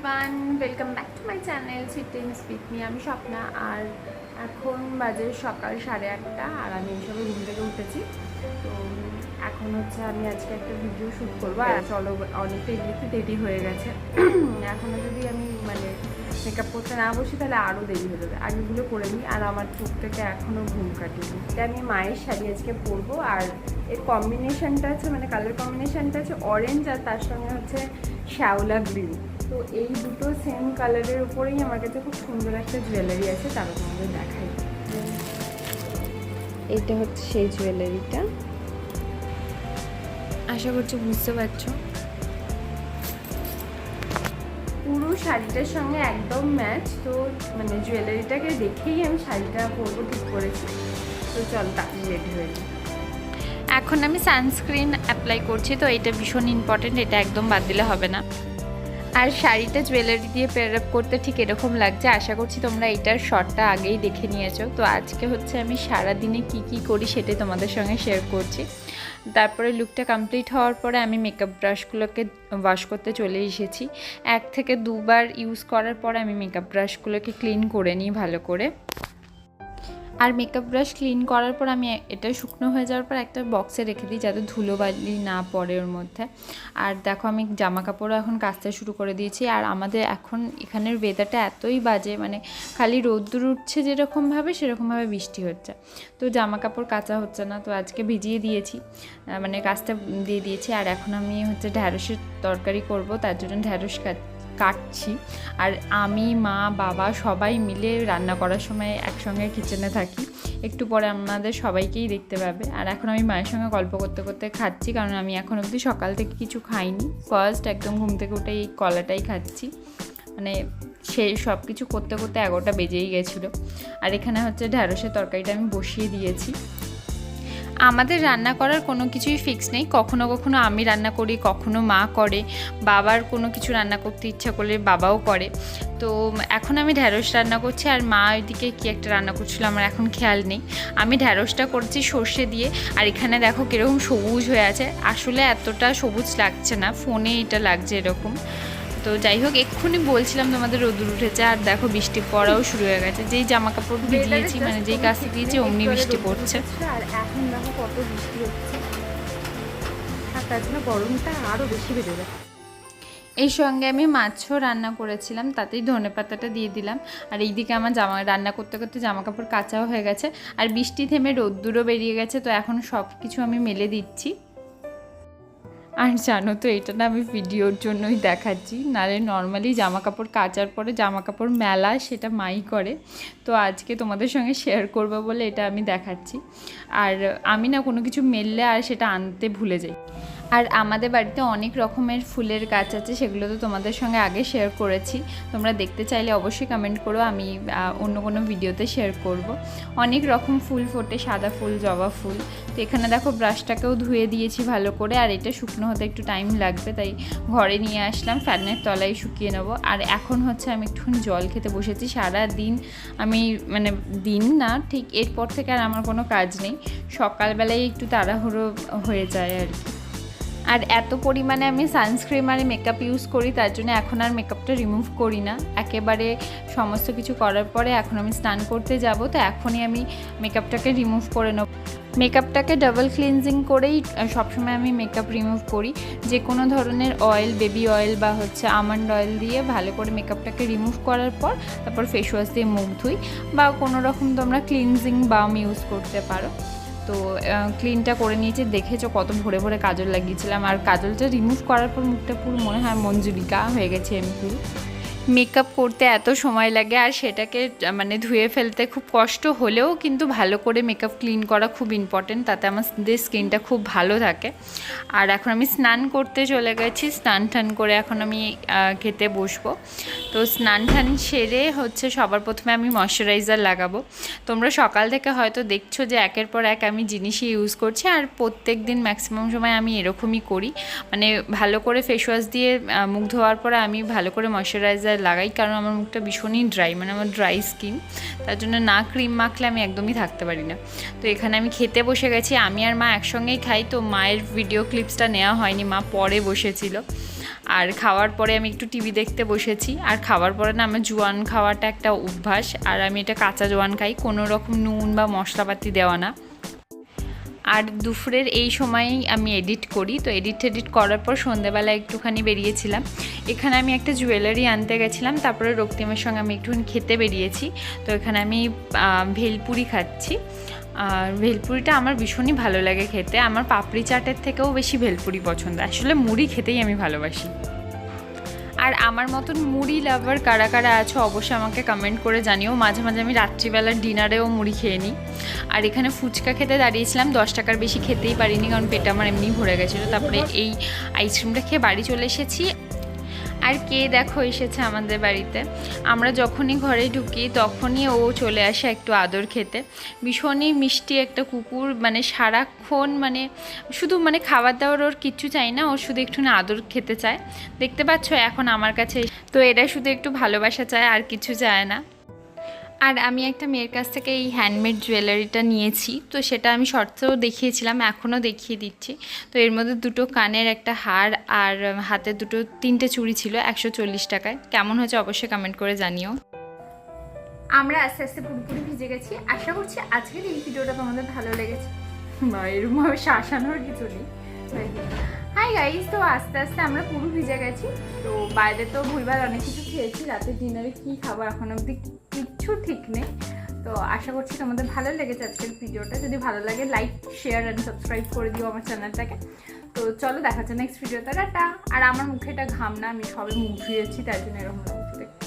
Everyone, welcome back to my channel sweet teams with me. আমি স্বপ্না, আর এখন বাজে সকাল 8:30 আর আমি এইসবে ঘুম থেকে উঠেছি। তো এখন হচ্ছে আমি আজকে একটা ভিডিও শ্যুট করবো। আর চলো, অনেকটা এমনিতে দেরি হয়ে গেছে। এখনও যদি আমি মেকআপ করতে না বসি তাহলে আরও দেরি হয়ে যাবে। আগেগুলো করে নিই, আর আমার চোখ থেকে এখনও ঘুম কাটিনি। এটা আমি মায়ের শাড়ি আজকে পরবো, আর এর কম্বিনেশনটা আছে কালার কম্বিনেশনটা আছে অরেঞ্জ, আর তার সঙ্গে হচ্ছে শ্যাওলা গ্রিন। তো এই দুটো সেম কালারের উপরেই আমার কাছে খুব সুন্দর একটা জুয়েলারি আছে, তারা তোমাদের দেখাই। এইটা হচ্ছে সেই জুয়েলারিটা, আশা করছি বুঝতে পারছো। পুরো শাড়িটার সঙ্গে একদম ম্যাচ। তো জুয়েলারিটাকে দেখেই আমি শাড়িটা পরবো ঠিক করেছি। তো চল তাড়াতাড়ি রেডি হয়ে যাই। এখন আমি সানস্ক্রিন অ্যাপ্লাই করছি, তো এটা ভীষণ ইম্পর্টেন্ট, এটা একদম বাদ দিলে হবে না। আর শাড়িটা জুয়েলারি দিয়ে পেয়ার আপ করতে ঠিক এরকম লাগছে। আশা করছি তোমরা এইটার শর্টটা আগেই দেখে নিয়েছো। তো আজকে হচ্ছে আমি সারাদিনে কি করি সেটাই তোমাদের সঙ্গে শেয়ার করছি। তারপরে লুকটা কমপ্লিট হওয়ার পরে আমি মেকআপ ব্রাশগুলোকে ওয়াশ করতে চলে এসেছি। 1 থেকে 2 বার ইউজ করার পরে আমি মেকআপ ব্রাশগুলোকে ক্লিন করে নিই ভালো করে। আর মেকআপ ব্রাশ ক্লিন করার পর আমি এটা শুকনো হয়ে যাওয়ার পর একটা বক্সে রেখে দিই, যাতে ধুলোবালি না পড়ে ওর মধ্যে। আর দেখো, আমি জামা কাপড়ও এখন কাচতে শুরু করে দিয়েছি। আর আমাদের এখন এখানের ওয়েদারটা এতই বাজে, খালি রোদ্দুর উঠছে যেরকমভাবে সেরকমভাবে বৃষ্টি হচ্ছে। তো জামা কাপড় কাচা হচ্ছে না, তো আজকে ভিজিয়ে দিয়েছি, কাচতে দিয়ে দিয়েছি। আর এখন আমি হচ্ছে ঢ্যাঁড়সের তরকারি করব, তার জন্য ঢ্যাঁড়স কাটছি। আর আমি, মা, বাবা সবাই মিলে রান্না করার সময় একসঙ্গে কিচেনে থাকি। একটু পরে আমাদের সবাইকেই দেখতে পাবে। আর এখন আমি মায়ের সঙ্গে গল্প করতে করতে খাচ্ছি, কারণ আমি এখন অবধি সকাল থেকে কিছু খাইনি। ফার্স্ট একদম ঘুম থেকে উঠে এই কলাটাই খাচ্ছি। সেই সব কিছু করতে করতে 11টা বেজেই গেছিলো। আর এখানে হচ্ছে ঢ্যাঁড়সের তরকারিটা আমি বসিয়ে দিয়েছি। আমাদের রান্না করার কোনো কিছুই ফিক্স নেই, কখনো কখনো আমি রান্না করি, কখনো মা করে, বাবার কোনো কিছু রান্না করতে ইচ্ছা করলে বাবাও করে। তো এখন আমি ঢ্যাঁড়স রান্না করছি, আর মা ওইদিকে কী একটা রান্না করছিল আমার এখন খেয়াল নেই। আমি ঢ্যাঁড়সটা করছি সর্ষে দিয়ে। আর এখানে দেখো কীরকম সবুজ হয়ে আছে, আসলে এতটা সবুজ লাগছে না, ফোনে এটা লাগছে এরকম। তো যাই হোক, এক্ষুনি বলছিলাম তোমাদের রোদ্দুর উঠেছে, আর দেখো বৃষ্টি পড়াও শুরু হয়ে গেছে। যেই জামা কাপড় ভিজিয়েছি, যেই কাজটা দিয়েছি অমনি বৃষ্টি পড়ছে। আর এখন দেখো কত বৃষ্টি হচ্ছে, আর তার জন্য গরমটা আরও বেশি বেড়ে যাচ্ছে। এই সঙ্গে আমি মাছও রান্না করেছিলাম, তাতেই ধনেপাতাটা দিয়ে দিলাম। আর এইদিকে আমার রান্না করতে করতে জামা কাপড় কাচাও হয়ে গেছে, আর বৃষ্টি থেমে রোদ্দুরও বেরিয়ে গেছে। তো এখন সব কিছু আমি মেলে দিচ্ছি। আর জানো তো, এটা না আমি ভিডিওর জন্যই দেখাচ্ছি, নাহলে নর্মালি জামা কাপড় কাচার পরে জামা কাপড় মেলা সেটা মাই করে। তো আজকে তোমাদের সঙ্গে শেয়ার করবো বলে এটা আমি দেখাচ্ছি। আর আমি না কোনো কিছু মেললে আর সেটা আনতে ভুলে যাই। আর আমাদের বাড়িতে অনেক রকমের ফুলের গাছ আছে, সেগুলো তো তোমাদের সঙ্গে আগে শেয়ার করেছি। তোমরা দেখতে চাইলে অবশ্যই কমেন্ট করো, আমি অন্য কোনো ভিডিওতে শেয়ার করব। অনেক রকম ফুল ফোটে, সাদা ফুল, জবা ফুল। তো এখানে দেখো ব্রাশটাকেও ধুয়ে দিয়েছি ভালো করে, আর এটা শুকনো হতে একটু টাইম লাগবে, তাই ঘরে নিয়ে আসলাম, ফ্যানের তলায় শুকিয়ে নেবো। আর এখন হচ্ছে আমি একটুখানি জল খেতে বসেছি। সারা দিন আমি দিন না ঠিক এরপর থেকে আর আমার কোনো কাজ নেই, সকালবেলায় একটু তাড়াহুড়ো হয়ে যায় আর কি। আর এত পরিমাণে আমি সানস্ক্রিন আর মেকআপ ইউজ করি, তার জন্য এখন আর মেকআপটা রিমুভ করি না। একেবারে সমস্ত কিছু করার পরে এখন আমি স্নান করতে যাব, তো এখনই আমি মেকআপটাকে রিমুভ করে নেব। মেকআপটাকে ডাবল ক্লিনজিং করেই সবসময় আমি মেকআপ রিমুভ করি। যে কোনো ধরনের অয়েল, বেবি অয়েল বা হচ্ছে আমন্ড অয়েল দিয়ে ভালো করে মেকআপটাকে রিমুভ করার পর তারপর ফেস ওয়াশ দিয়ে মুখ ধুই, বা কোনো রকম তোমরা ক্লিনজিং বাম ইউজ করতে পারো। তো ক্লিনটা করে নিয়েছি, দেখেছো কত ভরে ভরে কাজল লাগিয়েছিলাম। আর কাজলটা রিমুভ করার পর মুখটা পুরো মনে হয় মঞ্জুরিকা হয়ে গেছে এমনি। মেকআপ করতে এত সময় লাগে, আর সেটাকে ধুয়ে ফেলতে খুব কষ্ট হলেও কিন্তু ভালো করে মেকআপ ক্লিন করা খুব ইম্পর্টেন্ট, তাতে আমাদের স্কিনটা খুব ভালো থাকে। আর এখন আমি স্নান করতে চলে গেছি, স্নান টান করে এখন আমি খেতে বসবো। তো স্নান টান সেরে হচ্ছে সবার প্রথমে আমি ময়শ্চারাইজার লাগাবো। তোমরা সকাল থেকে হয়তো দেখছো যে একের পর এক আমি জিনিসই ইউজ করছি, আর প্রত্যেক দিন ম্যাক্সিমাম সময় আমি এরকমই করি। ভালো করে ফেস ওয়াশ দিয়ে মুখ ধোয়ার পরে আমি ভালো করে ময়শ্চারাইজার লাগাই, কারণ আমার মুখটা ভীষণই ড্রাই, আমার ড্রাই স্কিন, তার জন্য না ক্রিম মাখলে আমি একদমই থাকতে পারি না। তো এখানে আমি খেতে বসে গেছি, আমি আর মা একসঙ্গেই খাই। তো মায়ের ভিডিও ক্লিপসটা নেওয়া হয়নি, মা পরে বসেছিল। আর খাওয়ার পরে আমি একটু টিভি দেখতে বসেছি। আর খাওয়ার পরে না আমার জোয়ান খাওয়াটা একটা অভ্যাস, আর আমি এটা কাঁচা জোয়ান খাই, কোনো রকম নুন বা মশলাপাতি দেওয়া না। আর দুপুরের এই সময়েই আমি এডিট করি, তো এডিট করার পর সন্ধ্যেবেলা একটুখানি বেরিয়েছিলাম। এখানে আমি একটা জুয়েলারি আনতে গেছিলাম, তারপরে রক্তিমের সঙ্গে আমি একটুখানি খেতে বেরিয়েছি। তো এখানে আমি ভেলপুরি খাচ্ছি। আর ভেলপুরিটা আমার ভীষণই ভালো লাগে খেতে, আমার পাপড়ি চাটের থেকেও বেশি ভেলপুরি পছন্দ। আসলে মুড়ি খেতেই আমি ভালোবাসি। আর আমার মতন মুড়ি লাভার কারা কারা আছো অবশ্যই আমাকে কমেন্ট করে জানিও। মাঝে মাঝে আমি রাত্রিবেলার ডিনারেও মুড়ি খেয়ে নিই। আর এখানে ফুচকা খেতে দাঁড়িয়েছিলাম, 10 টাকার বেশি খেতেই পারিনি, কারণ পেট আমার এমনি ভরে গেছিলো। তারপরে এই আইসক্রিমটা খেয়ে বাড়ি চলে এসেছি। আর কে দেখো এসেছে আমাদের বাড়িতে। আমরা যখনই ঘরে ঢুকি তখনই ও চলে আসে একটু আদর খেতে। ভীষণই মিষ্টি একটা কুকুর, মানে সারাক্ষণ মানে শুধু মানে খাবার দাবার ওর কিচ্ছু চাই না, ও শুধু একটু আদর খেতে চায়। দেখতে পাচ্ছ এখন আমার কাছে, তো এরা শুধু একটু ভালোবাসা চায় আর কিছু চায় না। আর আমি একটা মেয়ের কাছ থেকে এই হ্যান্ডমেড জুয়েলারিটা নিয়েছি, তো সেটা আমি শর্টসেও দেখিয়েছিলাম, এখনও দেখিয়ে দিচ্ছি। তো এর মধ্যে দুটো কানের একটা হার আর হাতে তিনটে চুড়ি ছিল 140 টাকায়। কেমন হয়েছে অবশ্যই কমেন্ট করে জানিও। আমরা আস্তে আস্তে পুরোপুরি ভিজে গেছি। আশা করছি আজকের এই ভিডিওটা তোমাদের ভালো লেগেছে, বা এরকমভাবে শাসানোর কিছু নেই। হাই গাইস, তো আস্তে আস্তে আমরা পুরো ভিজে গেছি। তো বাইরে তো ভুলভাল অনেক কিছু খেয়েছি, রাতে ডিনারে কী খাবো এখন অবধি কিচ্ছু ঠিক নেই। তো আশা করছি তোমাদের ভালো লেগেছে আজকের ভিডিওটা। যদি ভালো লাগে লাইক, শেয়ার অ্যান্ড সাবস্ক্রাইব করে দিও আমার চ্যানেলটাকে। তো চলো দেখা যাচ্ছে নেক্সট ভিডিওতে। টাটা। আর আমার মুখে এটা ঘাম না, আমি সবে মুখ ধুয়েছি, তাই জন্য এরকম লাগছে।